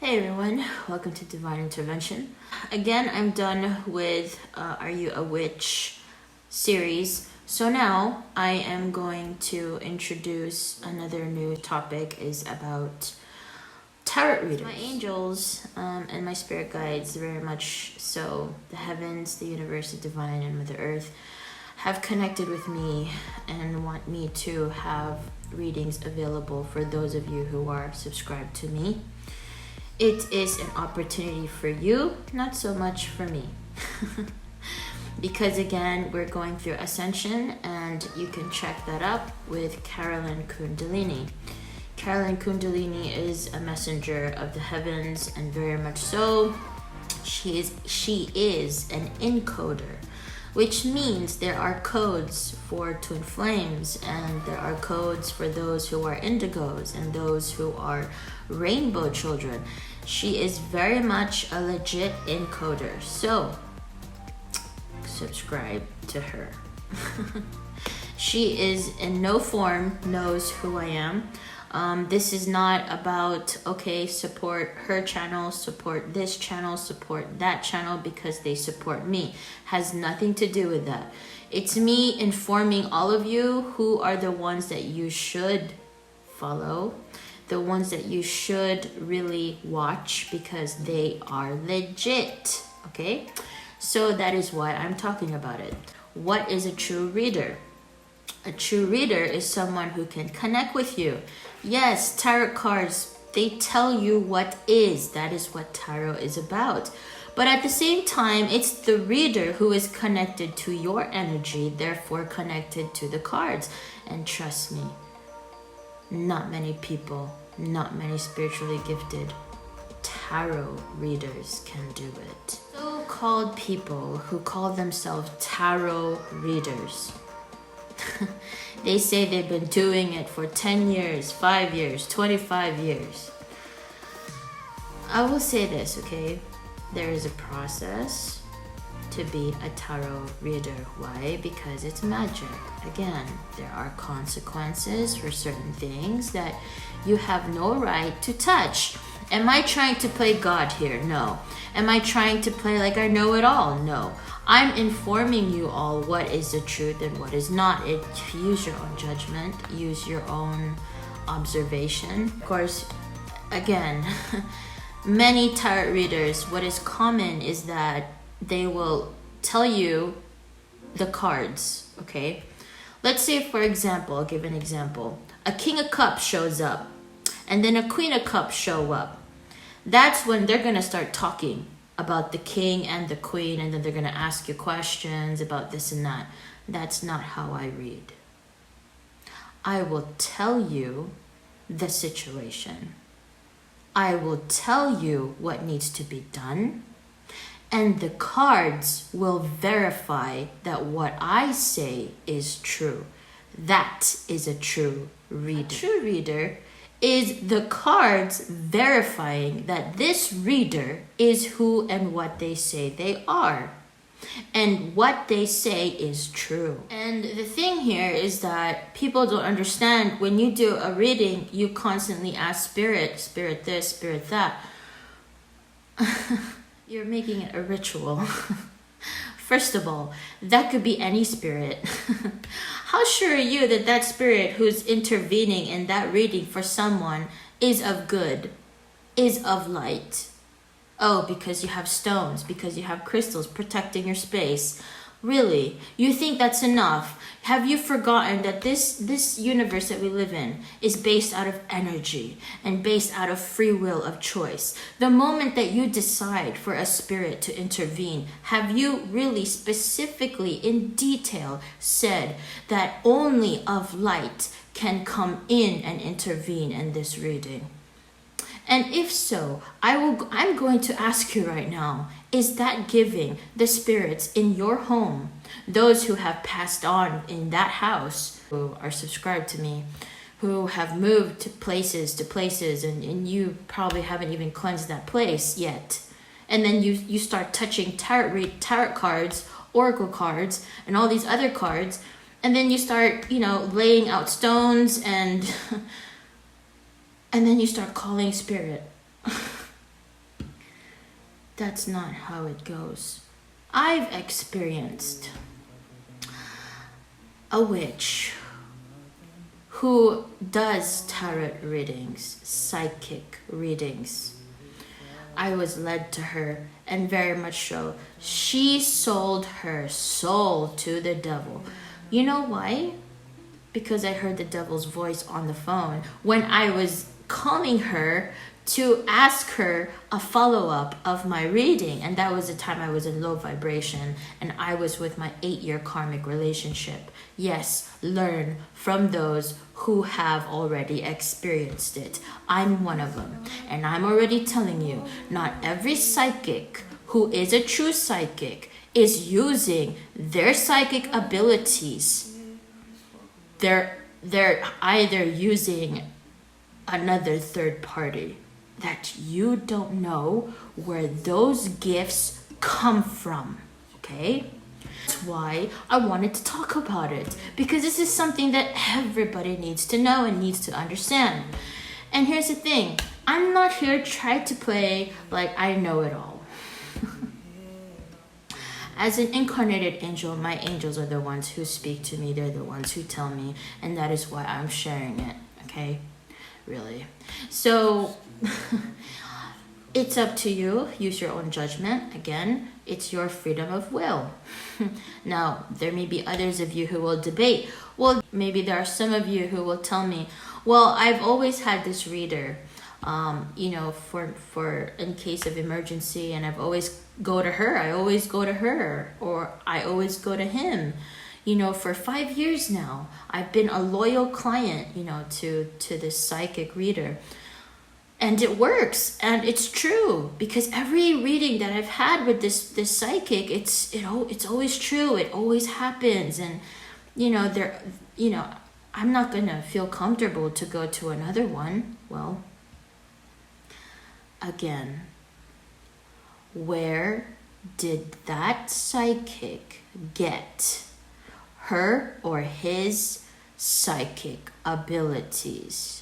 Hey everyone, welcome to Divine Intervention. Again, I'm done with Are You a Witch series. So now I am going to introduce another new topic is about tarot readers. My angels and my spirit guides, very much so, the heavens, the universe, the divine, and Mother Earth have connected with me and want me to have readings available for those of you who are subscribed to me. It is an opportunity for you, not so much for me. Because again, we're going through Ascension, and you can check that up with Carolyn Kundalini. Carolyn Kundalini is a messenger of the heavens, and very much so, she is an encoder, which means there are codes for twin flames, and there are codes for those who are indigos and those who are rainbow children. She is very much a legit encoder, so subscribe to her. She is in no form knows who I am. This is not about, okay, support her channel, support this channel, support that channel because they support me. Has nothing to do with that. It's me informing all of you who are the ones that you should follow, the ones that you should really watch because they are legit, okay? So that is why I'm talking about it. What is a true reader? A true reader is someone who can connect with you. Yes, tarot cards, they tell you what is. That is what tarot is about. But at the same time, it's the reader who is connected to your energy, therefore connected to the cards. And trust me, not many people, not many spiritually gifted tarot readers can do it. So-called people who call themselves tarot readers, they say they've been doing it for 10 years, 5 years, 25 years. I will say this, okay? There is a process to be a tarot reader. Why? Because it's magic. Again, there are consequences for certain things that you have no right to touch. Am I trying to play God here? No. Am I trying to play like I know it all? No. I'm informing you all what is the truth and what is not. Use your own judgment, use your own observation. Of course, again, many tarot readers, what is common is that they will tell you the cards, okay? Let's say, for example, I'll give an example. A King of Cups shows up, and then a Queen of Cups show up. That's when they're going to start talking about the king and the queen, and then they're going to ask you questions about this and that. That's not how I read. I will tell you the situation. I will tell you what needs to be done, and the cards will verify that what I say is true. That is a true reader. A true reader is the cards verifying that this reader is who and what they say they are. And what they say is true. And the thing here is that people don't understand, when you do a reading, you constantly ask spirit, spirit this, spirit that. You're making it a ritual. First of all, that could be any spirit. How sure are you that that spirit who's intervening in that reading for someone is of good, is of light? Oh, because you have stones, because you have crystals protecting your space. Really? You think that's enough? Have you forgotten that this universe that we live in is based out of energy and based out of free will of choice? The moment that you decide for a spirit to intervene, have you really specifically in detail said that only of light can come in and intervene in this reading? And if so, I'm going to ask you right now, is that giving the spirits in your home, those who have passed on in that house, who are subscribed to me, who have moved to places, and you probably haven't even cleansed that place yet. And then you start touching tarot cards, oracle cards, and all these other cards, and then you start, laying out stones and then you start calling spirit. That's not how it goes. I've experienced a witch who does tarot readings, psychic readings. I was led to her, and very much so. She sold her soul to the devil. You know why? Because I heard the devil's voice on the phone when I was calling her to ask her a follow-up of my reading. And that was the time I was in low vibration and I was with my 8-year karmic relationship. Yes, learn from those who have already experienced it. I'm one of them. And I'm already telling you, not every psychic who is a true psychic is using their psychic abilities. They're either using another third party that you don't know where those gifts come from, okay? That's why I wanted to talk about it, because this is something that everybody needs to know and needs to understand. And here's the thing, I'm not here to try to play like I know it all. As an incarnated angel, my angels are the ones who speak to me, they're the ones who tell me, and that is why I'm sharing it, okay? Really. So it's up to you. Use your own judgment. Again, it's your freedom of will. Now, there may be others of you who will debate. Well, maybe there are some of you who will tell me, well, I've always had this reader, for in case of emergency, and I've always go to her. I always go to her, or I always go to him. For 5 years now, I've been a loyal client, to this psychic reader. And it works, and it's true, because every reading that I've had with this psychic, it's always true. It always happens, and I'm not gonna feel comfortable to go to another one. Well, again, where did that psychic get her or his psychic abilities?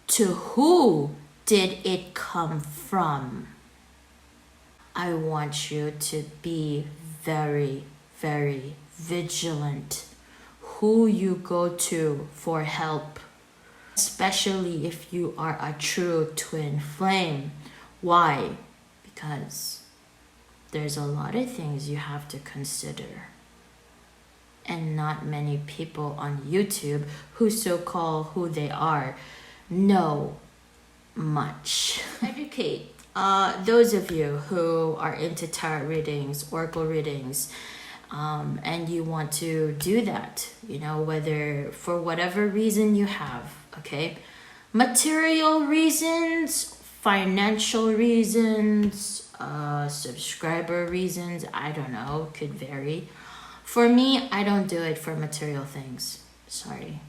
To who did it come from? I want you to be very, very vigilant who you go to for help, especially if you are a true twin flame. Why? Because there's a lot of things you have to consider. And not many people on YouTube who so-called who they are know much. Educate those of you who are into tarot readings, oracle readings, and you want to do that, whether for whatever reason you have, okay? Material reasons, financial reasons, subscriber reasons, I don't know, could vary. For me, I don't do it for material things. Sorry,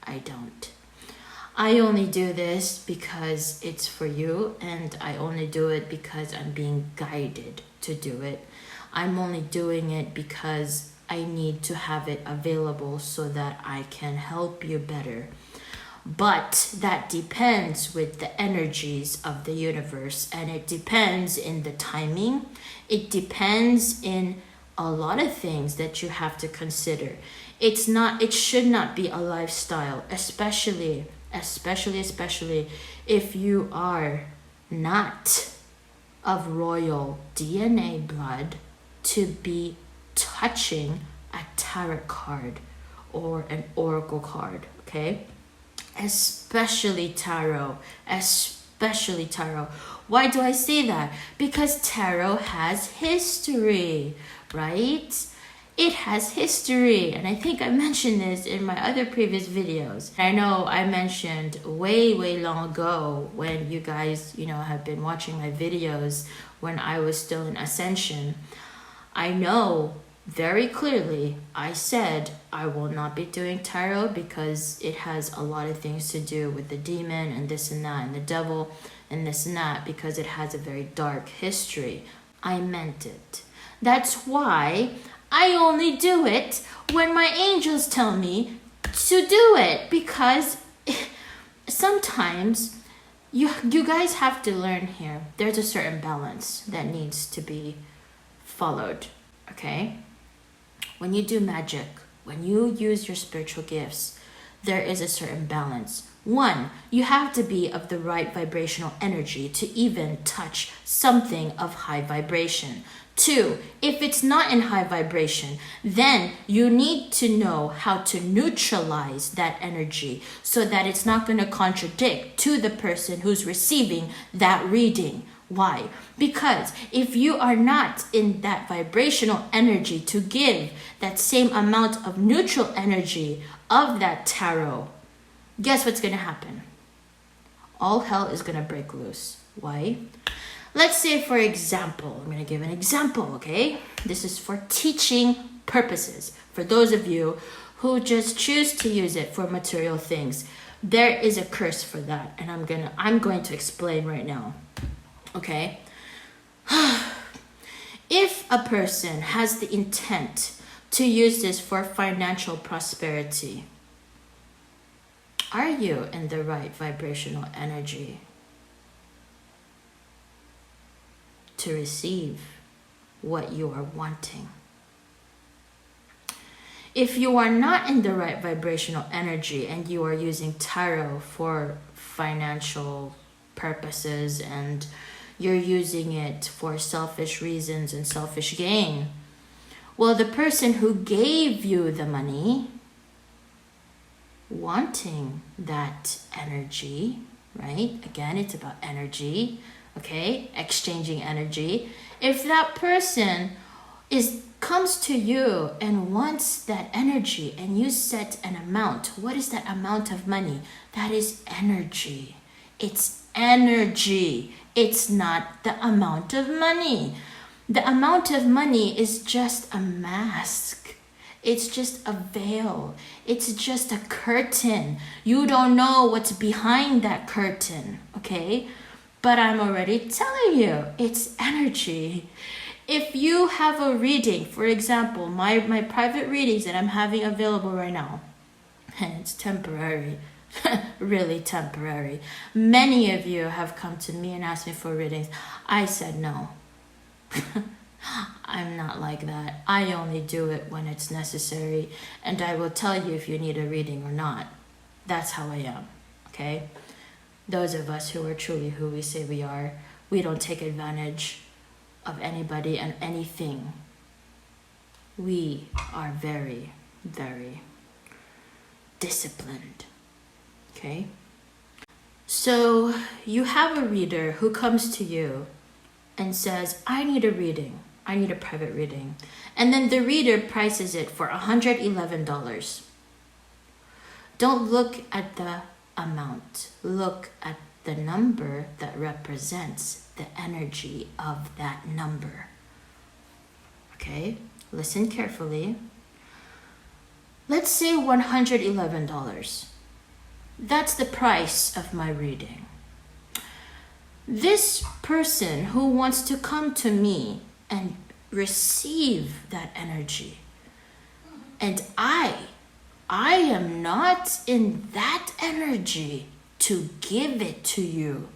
I don't. I only do this because it's for you, and I only do it because I'm being guided to do it. I'm only doing it because I need to have it available so that I can help you better. But that depends with the energies of the universe, and it depends in the timing. It depends in a lot of things that you have to consider. It should not be a lifestyle, especially if you are not of royal DNA blood, to be touching a tarot card or an oracle card, okay? Especially tarot. Why do I say that? Because tarot has history, right? It has history, and I think I mentioned this in my other previous videos. I know I mentioned way long ago when you guys, have been watching my videos when I was still in Ascension. I know very clearly I said I will not be doing tarot because it has a lot of things to do with the demon and this and that and the devil and this and that, because it has a very dark history. I meant it. That's why I only do it when my angels tell me to do it, because sometimes you guys have to learn here. There's a certain balance that needs to be followed, okay? When you do magic, when you use your spiritual gifts, there is a certain balance. One, you have to be of the right vibrational energy to even touch something of high vibration. Two, if it's not in high vibration, then you need to know how to neutralize that energy so that it's not going to contradict to the person who's receiving that reading. Why? Because if you are not in that vibrational energy to give that same amount of neutral energy of that tarot, guess what's going to happen? All hell is going to break loose. Why? Let's say, for example, I'm going to give an example, okay? This is for teaching purposes. For those of you who just choose to use it for material things, there is a curse for that, and I'm going to explain right now. Okay? If a person has the intent to use this for financial prosperity, are you in the right vibrational energy to receive what you are wanting? If you are not in the right vibrational energy and you are using tarot for financial purposes and you're using it for selfish reasons and selfish gain, well, the person who gave you the money, wanting that energy, right? Again, it's about energy, okay? Exchanging energy. If that person comes to you and wants that energy and you set an amount, what is that amount of money? That is energy. It's energy. It's not the amount of money. The amount of money is just a mask. It's just a veil. It's just a curtain. You don't know what's behind that curtain, okay? But I'm already telling you, it's energy. If you have a reading, for example, my private readings that I'm having available right now, and it's temporary, really temporary. Many of you have come to me and asked me for readings. I said no. I'm not like that. I only do it when it's necessary, and I will tell you if you need a reading or not. That's how I am, okay? Those of us who are truly who we say we are, we don't take advantage of anybody and anything. We are very, very disciplined, okay? So you have a reader who comes to you and says, I need a reading. I need a private reading. And then the reader prices it for $111. Don't look at the amount. Look at the number that represents the energy of that number. Okay? Listen carefully. Let's say $111. That's the price of my reading. This person who wants to come to me and receive that energy, and I am not in that energy to give it to you,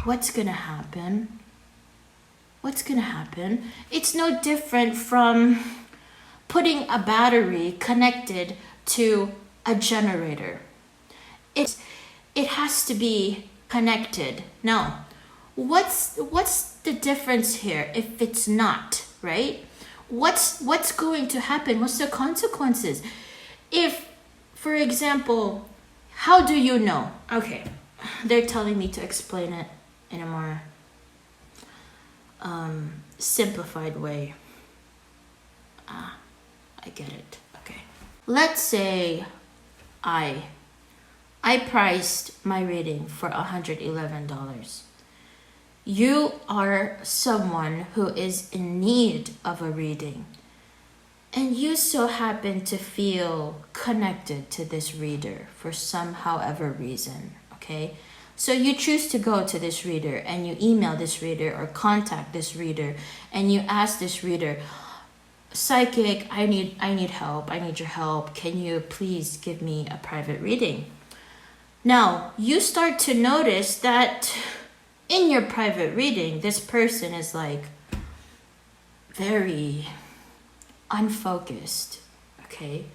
what's gonna happen? What's gonna happen? It's no different from putting a battery connected to a generator. It has to be connected. Now, what's the difference here if it's not, right? What's going to happen? What's the consequences? If, for example, how do you know? Okay, they're telling me to explain it in a more simplified way. I get it. Okay. Let's say I priced my reading for $111. You are someone who is in need of a reading, and you so happen to feel connected to this reader for some however reason, okay? So you choose to go to this reader and you email this reader or contact this reader and you ask this reader, psychic, I need help. I need your help. Can you please give me a private reading? Now, you start to notice that in your private reading, this person is like very unfocused, okay?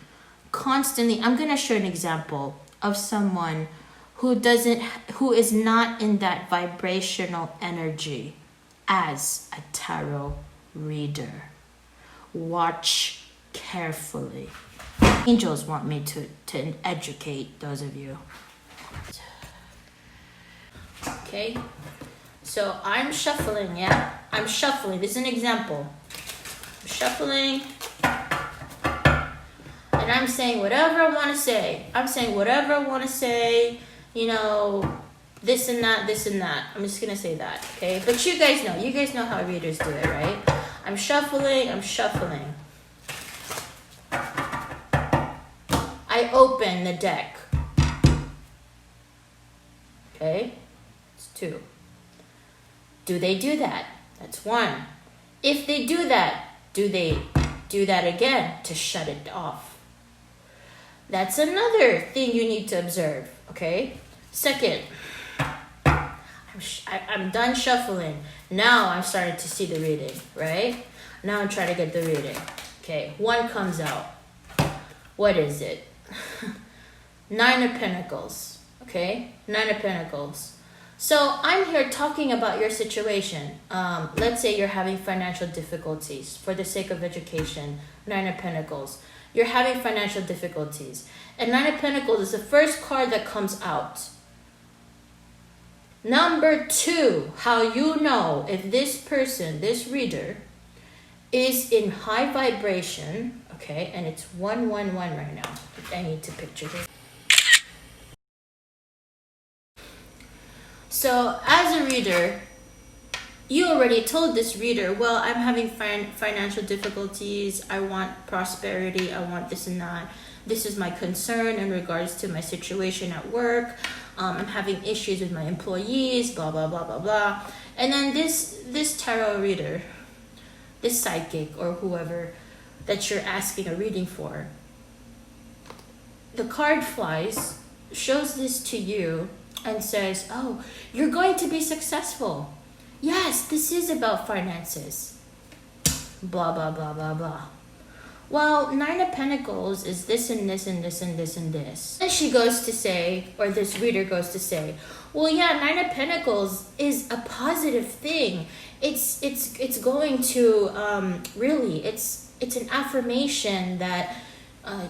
Constantly, I'm gonna show an example of someone who is not in that vibrational energy as a tarot reader. Watch carefully. Angels want me to educate those of you. Okay, so I'm shuffling, yeah? I'm shuffling. This is an example. I'm shuffling. And I'm saying whatever I want to say. I'm saying whatever I want to say. You know, this and that, this and that. I'm just going to say that, okay? But you guys know. You guys know how readers do it, right? I'm shuffling. I'm shuffling. I open the deck. Okay? It's 2. Do they do that? That's 1. If they do that, do they do that again to shut it off? That's another thing you need to observe, okay? Second, I'm done shuffling. Now I'm starting to see the reading, right? Now I'm trying to get the reading. Okay, 1 comes out. What is it? 9 of Pentacles, okay? 9 of Pentacles. So I'm here talking about your situation. Let's say you're having financial difficulties for the sake of education. 9 of Pentacles. You're having financial difficulties. And 9 of Pentacles is the first card that comes out. Number 2, how you know if this person, this reader, is in high vibration, okay? And it's 111 right now. I need to picture this. So as a reader, you already told this reader, well, I'm having financial difficulties. I want prosperity. I want this and that. This is my concern in regards to my situation at work. I'm having issues with my employees, blah, blah, blah, blah, blah. And then this tarot reader, this psychic or whoever that you're asking a reading for, the card flies, shows this to you and says, oh, you're going to be successful. Yes, this is about finances. Blah, blah, blah, blah, blah. Well, 9 of Pentacles is this and this and this and this and this. And she goes to say, or this reader goes to say, well, yeah, 9 of Pentacles is a positive thing. It's going to, really, it's an affirmation that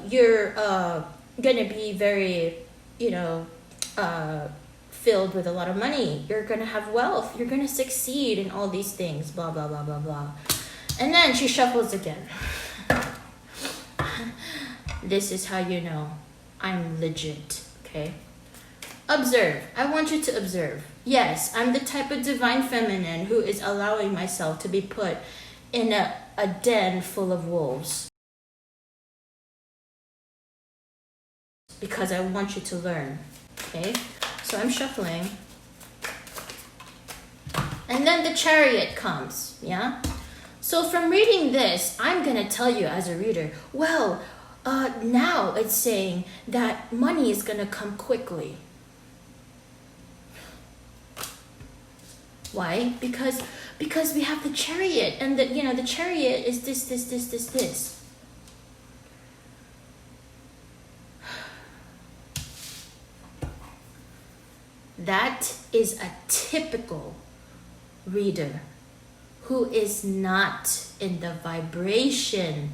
you're going to be very, filled with a lot of money. You're going to have wealth. You're going to succeed in all these things, blah, blah, blah, blah, blah. And then she shuffles again. This is how you know I'm legit, okay? Observe. I want you to observe. Yes, I'm the type of divine feminine who is allowing myself to be put in a den full of wolves. Because I want you to learn, okay? So I'm shuffling. And then the Chariot comes, yeah? So from reading this, I'm going to tell you as a reader, well, now it's saying that money is going to come quickly. Why? Because we have the Chariot, and the Chariot is this. That is a typical reader who is not in the vibration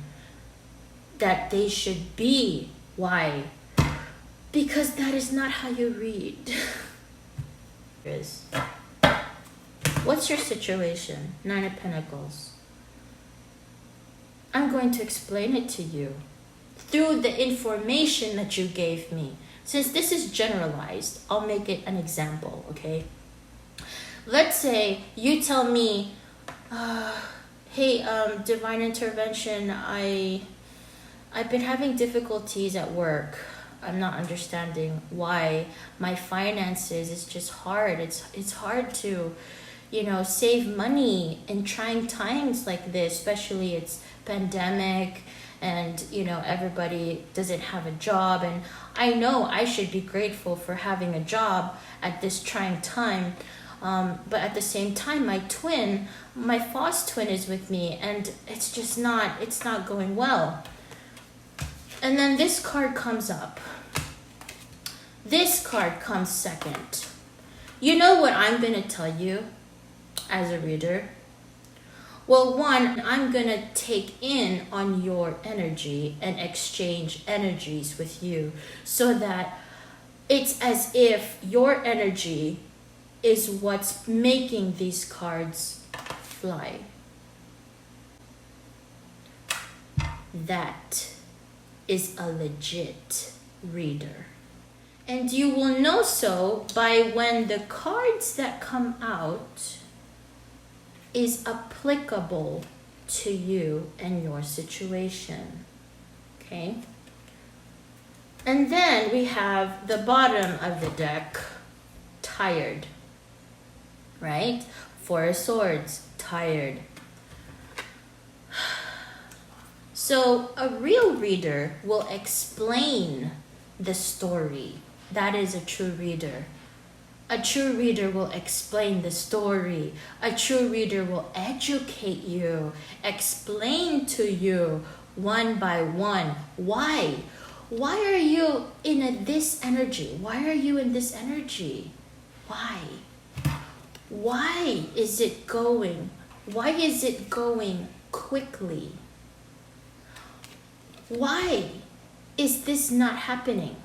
that they should be. Why? Because that is not how you read. What's your situation? 9 of Pentacles. I'm going to explain it to you through the information that you gave me. Since this is generalized, I'll make it an example, okay? Let's say you tell me, hey, divine intervention, I've been having difficulties at work. I'm not understanding why my finances is just hard. It's hard to, save money in trying times like this, especially it's pandemic and everybody doesn't have a job, and I know I should be grateful for having a job at this trying time, but at the same time my false twin is with me, and it's not going well. And then this card comes up. This card comes second. You know what I'm going to tell you as a reader? Well, one, I'm going to take in on your energy and exchange energies with you so that it's as if your energy is what's making these cards fly. That is a legit reader. And you will know so by when the cards that come out is applicable to you and your situation. Okay? And then we have the bottom of the deck, tired. Right? Four of Swords, tired. So a real reader will explain the story. That is a true reader. A true reader will explain the story. A true reader will educate you, explain to you one by one. Why? Why are you in this energy? Why are you in this energy? Why? Why is it going? Why is it going quickly? Why is this not happening?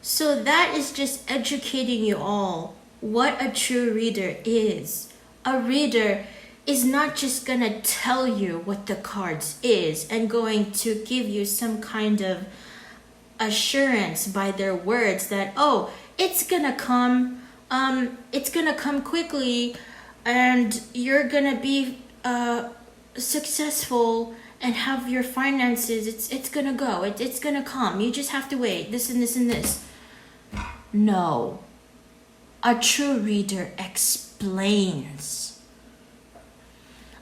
So that is just educating you all what a true reader is. A reader is not just going to tell you what the cards is and going to give you some kind of assurance by their words that, oh, it's going to come quickly, and you're going to be successful and have your finances. It's going to go. It's going to come. You just have to wait. This and this and this. No. A true reader explains.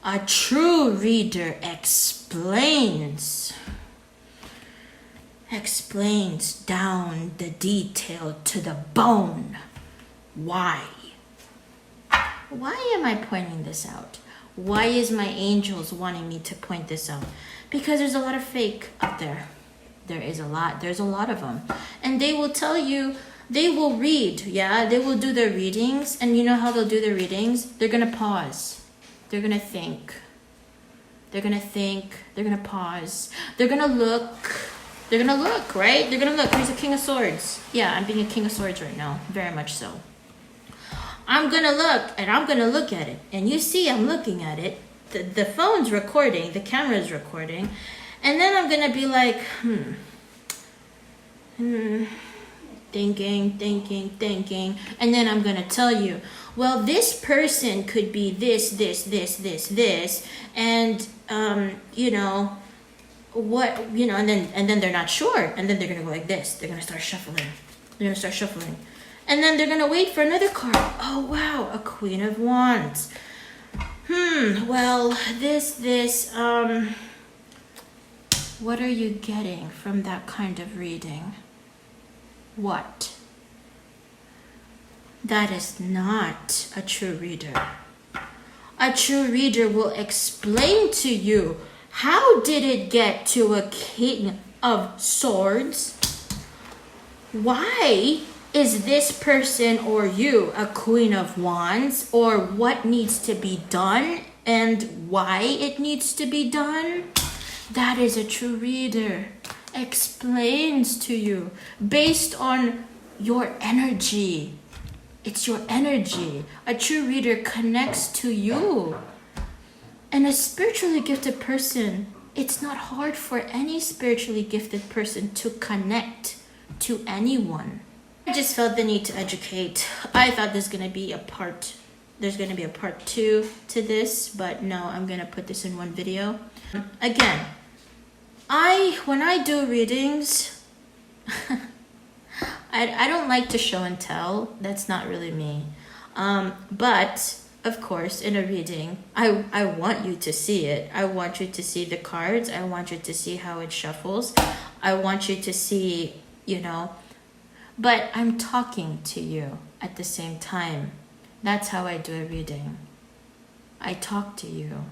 A true reader explains. Explains down the detail to the bone. Why? Why am I pointing this out? Why is my angels wanting me to point this out? Because there's a lot of fake out there. There's a lot of them. And they will tell you, they will read, they will do their readings. And you know how they'll do their readings? They're going to pause. They're going to think. They're going to pause. They're going to look. They're going to look, right? They're going to look. Here's a King of Swords. Yeah, I'm being a King of Swords right now. Very much so. I'm going to look, and I'm going to look at it. And you see I'm looking at it. The phone's recording. The camera's recording. And then I'm going to be like, thinking. And then I'm going to tell you, well, this person could be this. And, and then they're not sure. And then they're going to go like this. They're going to start shuffling. And then they're going to wait for another card. Oh, wow, a Queen of Wands. Well, what are you getting from that kind of reading? What? That is not a true reader. A true reader will explain to you, how did it get to a King of Swords? Why is this person or you a Queen of Wands? Or what needs to be done and why it needs to be done? That is a true reader. Explains to you based on your energy. It's your energy. A true reader connects to you. And a spiritually gifted person, it's not hard for any spiritually gifted person to connect to anyone. I just felt the need to educate. I thought there's going to be a part 2 to this, but no, I'm going to put this in one video. Again, when I do readings, I don't like to show and tell. That's not really me. But of course, in a reading, I want you to see it. I want you to see the cards. I want you to see how it shuffles. I want you to see, but I'm talking to you at the same time. That's how I do a reading. I talk to you.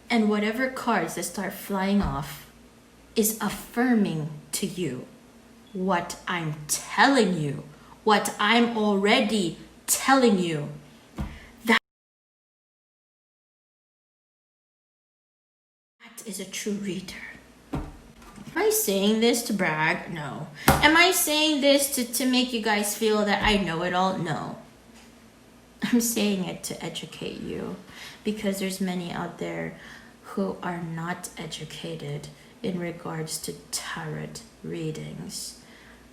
And whatever cards that start flying off is affirming to you what I'm telling you, what I'm already telling you. That is a true reader. Am I saying this to brag? No. Am I saying this to make you guys feel that I know it all? No. I'm saying it to educate you, because there's many out there who are not educated in regards to tarot readings,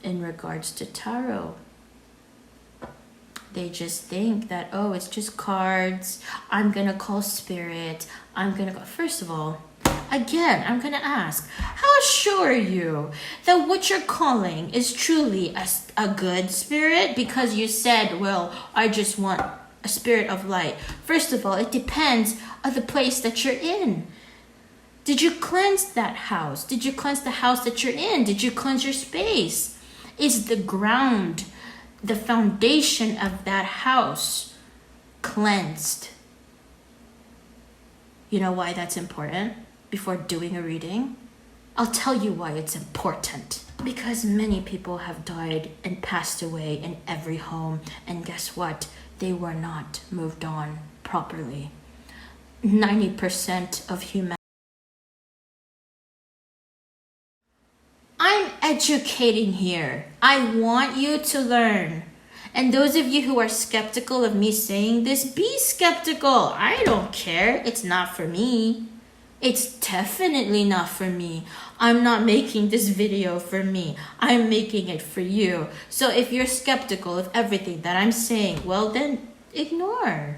in regards to tarot. They just think that, oh, it's just cards. I'm gonna call spirit. First of all, again, I'm gonna ask, how sure are you that what you're calling is truly a good spirit? Because you said, well, I just want a spirit of light. First of all, it depends on the place that you're in. Did you cleanse that house? Did you cleanse the house that you're in? Did you cleanse your space? Is the ground, the foundation of that house cleansed? You know why that's important before doing a reading? I'll tell you why it's important. Because many people have died and passed away in every home, and guess what? They were not moved on properly. 90% of humanity. I'm educating here. I want you to learn. And those of you who are skeptical of me saying this, be skeptical. I don't care. It's not for me. It's definitely not for me. I'm not making this video for me. I'm making it for you. So if you're skeptical of everything that I'm saying, well then ignore.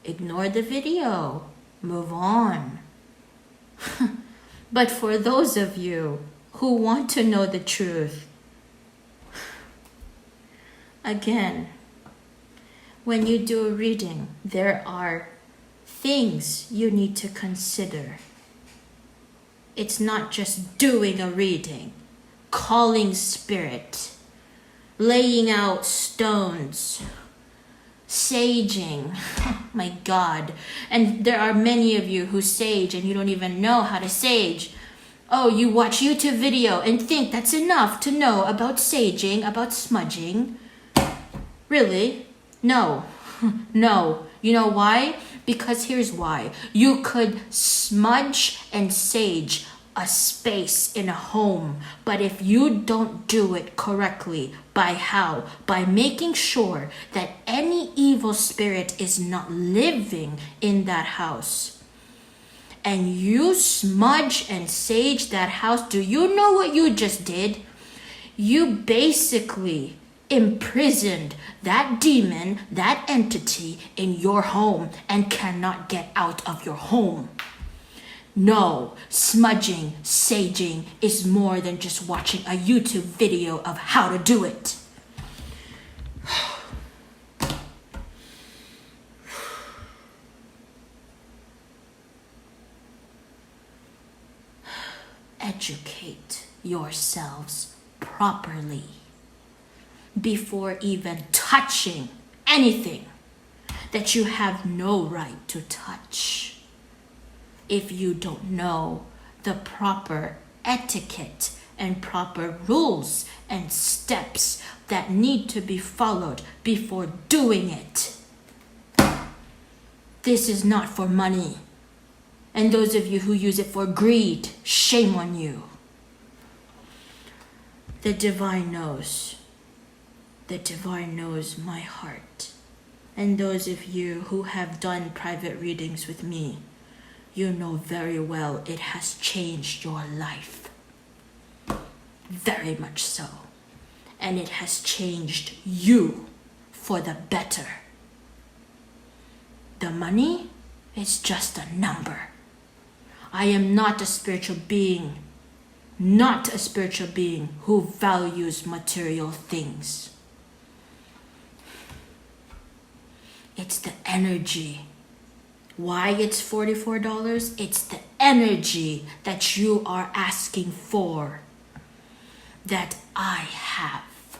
Ignore the video. Move on. But for those of you who want to know the truth, again, when you do a reading, there are things you need to consider. It's not just doing a reading, calling spirit, laying out stones, saging. My God. And there are many of you who sage and you don't even know how to sage. Oh, you watch YouTube video and think that's enough to know about saging, about smudging. Really? No. No. You know why? Because here's why. You could smudge and sage a space in a home, but if you don't do it correctly, by how? By making sure that any evil spirit is not living in that house. And you smudge and sage that house, do you know what you just did? You basically imprisoned that demon, that entity in your home and cannot get out of your home. No, smudging, saging is more than just watching a YouTube video of how to do it. Educate yourselves properly before even touching anything that you have no right to touch. If you don't know the proper etiquette and proper rules and steps that need to be followed before doing it. This is not for money. And those of you who use it for greed, shame on you. The divine knows. The divine knows my heart. And those of you who have done private readings with me, you know very well it has changed your life. Very much so. And it has changed you for the better. The money is just a number. I am not a spiritual being. Not a spiritual being who values material things. It's the energy. Why it's $44? It's the energy that you are asking for that I have.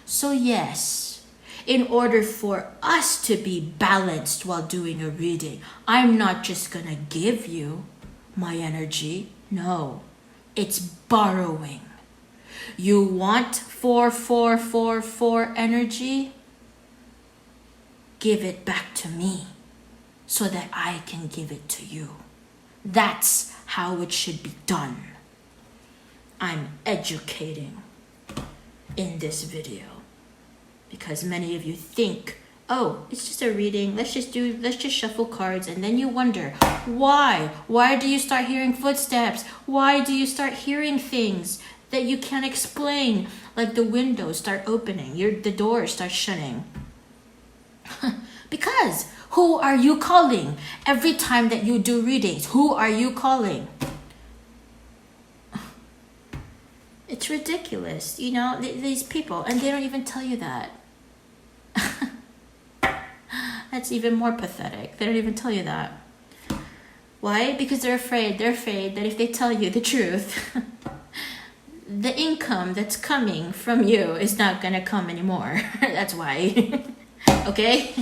So yes, in order for us to be balanced while doing a reading, I'm not just gonna give you my energy. No, it's borrowing. You want 4444 energy? Give it back to me so that I can give it to you. That's how it should be done. I'm educating in this video because many of you think, oh, it's just a reading. Let's just shuffle cards. And then you wonder, why? Why do you start hearing footsteps? Why do you start hearing things that you can't explain? Like the windows start opening, the doors start shutting. Because who are you calling every time that you do readings? Who are you calling? It's ridiculous, you know, these people, and they don't even tell you that. That's even more pathetic. They don't even tell you that. Why? Because they're afraid. They're afraid that if they tell you the truth, the income that's coming from you is not gonna come anymore. That's why. Okay?